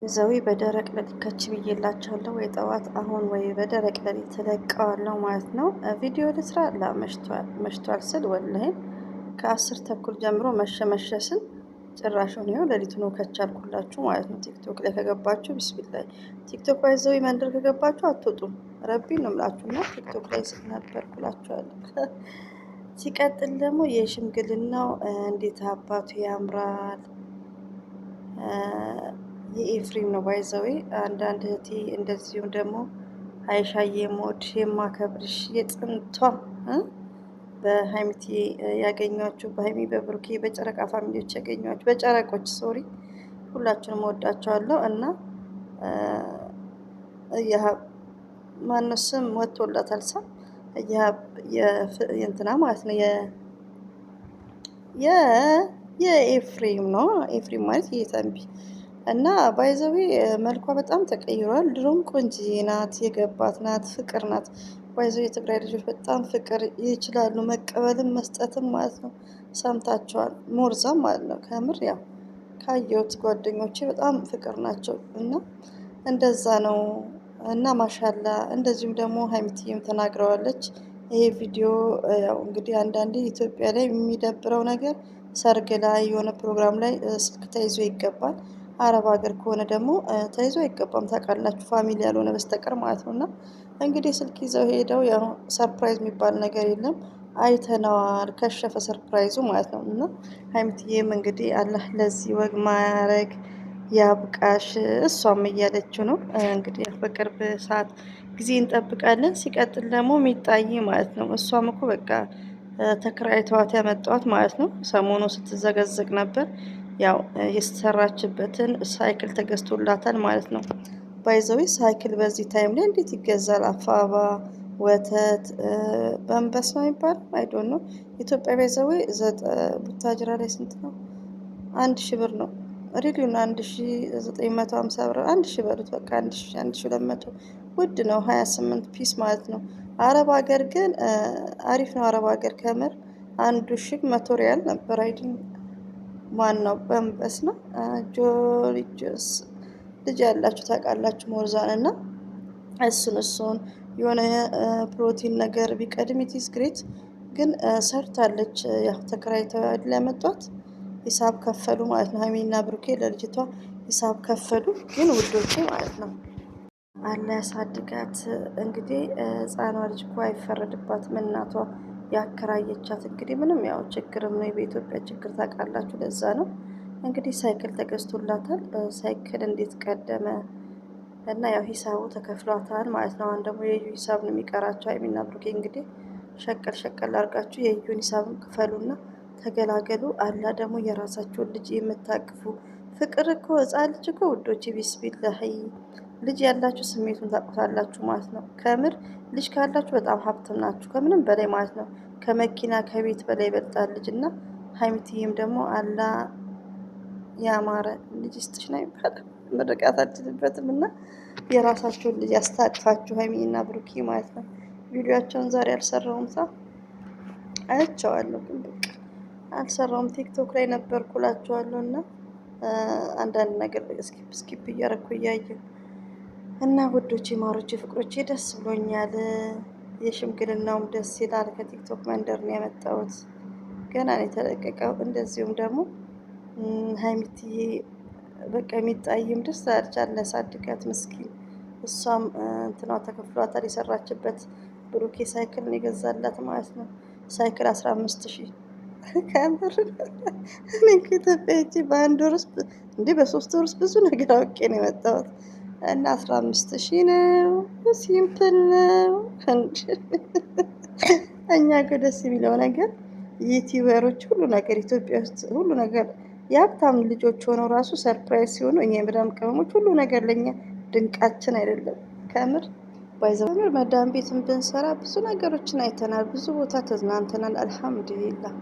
ዘዊ በደረቅ ሌሊት ከች ብዬላችኋለሁ። ወይ ጠዋት አሁን ወይ በደረቅ ሌሊት ተለቀዋለሁ ማለት ነው። ቪዲዮ ልስራ መሽቷል ስል ወላሂ ከ10 ተኩል ጀምሮ መሸ ስል ጭራሹን ይኸው ሌሊቱ ነው ከቻልኩላችሁ ማለት ነው። ቲክቶክ ላይ ከገባችሁ ቢስሚላይ ቲክቶክ ባይዘዊ መንደር ከገባችሁ አትወጡም። ረቢ ነው የምላችሁና ቲክቶክ ላይ ነበርኩላችኋለሁ። ሲቀጥል ደግሞ የሽምግልናው እንዴት አባቱ ያምራል። የኤፍሬም ነው ባይዘዌ አንዳንድ እህቴ እንደዚሁም ደግሞ አይሻዬ የምወድ የማከብርሽ የጥንቷ በሀይሚቲ ያገኟችሁ በሀይሚ በብሩኬ በጨረቃ ፋሚሊዎች ያገኟችሁ በጨረቆች ሶሪ ሁላችሁንም ወዳቸዋለሁ። እና ማነው ስም ወጥቶላታል ሳ የእንትና ማለት ነው የኤፍሬም ነው። ኤፍሬም ማለት የተንቢ እና ባይዘዌ መልኳ በጣም ተቀይሯል። ድሮም ቆንጅዬ ናት፣ የገባት ናት፣ ፍቅር ናት። ባይዘዌ የትግራይ ልጆች በጣም ፍቅር ይችላሉ መቀበልም መስጠትም ማለት ነው። ሰምታችኋል። ሞርዛም ማለት ነው። ከምር ያው ካየሁት ጓደኞቼ በጣም ፍቅር ናቸው እና እንደዛ ነው። እና ማሻላ እንደዚሁም ደግሞ ሀይሚትዬም ተናግረዋለች። ይሄ ቪዲዮ ያው እንግዲህ አንዳንዴ ኢትዮጵያ ላይ የሚደብረው ነገር ሰርግ ላይ የሆነ ፕሮግራም ላይ ስልክ ተይዞ ይገባል። አረብ ሀገር ከሆነ ደግሞ ተይዞ አይገባም ታውቃላችሁ፣ ፋሚሊ ያልሆነ በስተቀር ማለት ነው። እና እንግዲህ ስልክ ይዘው ሄደው ያው ሰርፕራይዝ የሚባል ነገር የለም አይተነዋል። ከሸፈ ሰርፕራይዙ ማለት ነው። እና ሀይሚትዬም እንግዲህ አላህ ለዚህ ወግ ማያረግ ያብቃሽ እሷም እያለችው ነው እንግዲህ በቅርብ ሰዓት ጊዜ እንጠብቃለን። ሲቀጥል ደግሞ ሚጣይ ማለት ነው። እሷም እኮ በቃ ተከራይተዋት ያመጣዋት ማለት ነው። ሰሞኑ ስትዘገዘቅ ነበር። ያው የሰራችበትን ሳይክል ተገዝቶላታል ማለት ነው። ባይዘዊ ሳይክል በዚህ ታይም ላይ እንዴት ይገዛል? አፋባ ወተት በንበስ ነው የሚባለው አይዶን ነው። ኢትዮጵያ ባይዘዊ ቡታጅራ ላይ ስንት ነው? 1000 ብር ነው። ሪሊዩን 1950 ብር 1000 በሉት በቃ 1200 ውድ ነው። 28 ፒስ ማለት ነው። አረብ ሀገር ግን አሪፍ ነው። አረብ ሀገር ከምር 1000 ሪያል ነበር አይዲን ማነው በንበስ ነው። ጆሪጆስ ልጅ ያላችሁ ታውቃላችሁ። ሞርዛን እና እሱን የሆነ ፕሮቲን ነገር ቢቀድም ኢትስ ግሬት ግን ሰርታለች። ያው ተከራይተው አይደል ያመጧት ሂሳብ ከፈሉ ማለት ነው። ሀይሚና ብሩኬ ለልጅቷ ሂሳብ ከፈሉ። ግን ውዶቼ ማለት ነው አለ ያሳድጋት። እንግዲህ ህፃኗ ልጅ እኮ አይፈረድባትም። እናቷ ያከራየቻት እንግዲህ ምንም ያው ችግርም ነው። በኢትዮጵያ ችግር ታውቃላችሁ። ለዛ ነው እንግዲህ ሳይክል ተገዝቶላታል። ሳይክል እንዴት ቀደመ እና ያው ሂሳቡ ተከፍሏታል ማለት ነው። አሁን ደግሞ የዩ ሂሳብ ነው የሚቀራቸው። ሀይሚና ብሩኬ እንግዲህ ሸቀል አድርጋችሁ የዩን ሂሳብን ክፈሉና ተገላገሉ። አላ ደግሞ የራሳቸውን ልጅ የምታቅፉ ፍቅር እኮ ህፃን ልጅ እኮ ውዶች ቢስሚላህ ልጅ ያላችሁ ስሜቱን ታውቁታላችሁ ማለት ነው። ከምር ልጅ ካላችሁ በጣም ሀብትም ናችሁ ከምንም በላይ ማለት ነው። ከመኪና ከቤት በላይ ይበልጣል ልጅ እና ሀይሚትዬም ደግሞ አላ ያማረ ልጅ ይስጥሽ ነው ይባላል። ምርቃት አልችልበትም እና የራሳችሁን ልጅ ያስታቅፋችሁ ሀይሚና ብሩኬ ማለት ነው። ቪዲዮአቸውን ዛሬ አልሰራውም አያቸዋለሁ ግን በቃ አልሰራውም። ቲክቶክ ላይ ነበርኩላችኋለሁ እና አንዳንድ ነገር ስኪፕ እያረኩ እያየሁ እና ውዶቼ ማሮቼ ፍቅሮቼ ደስ ብሎኛል። የሽምግልናውም ደስ ይላል። ከቲክቶክ መንደር ነው ያመጣሁት። ገና ነው የተለቀቀው። እንደዚሁም ደግሞ ሀይሚትዬ በቃ የሚጣይም ደስ አለ ሳድጋት ምስኪን እሷም እንትኗ ተከፍሏታል። የሰራችበት ብሩኬ ሳይክል ነው የገዛላት ማለት ነው። ሳይክል 15,000 ከምር እኔ ከኢትዮጵያ ሂጅ በአንድ ወር ውስጥ እንዲህ በ3 ወር ውስጥ ብዙ ነገር አውቄ ነው የመጣሁት። እና 15,000 ነው። ሲምፕል ነው። እኛ ጋር ደስ የሚለው ነገር ዩቲዩበሮች ሁሉ ነገር ኢትዮጵያ ውስጥ ሁሉ ነገር የሀብታም ልጆች ሆነው ራሱ ሰርፕራይዝ ሲሆኑ እኛ የመዳም ቅመሞች ሁሉ ነገር ለኛ ድንቃችን አይደለም። ከምር ባይዘምር መዳም ቤትን ብንሰራ ብዙ ነገሮችን አይተናል። ብዙ ቦታ ተዝናንተናል። አልሐምዱሊላህ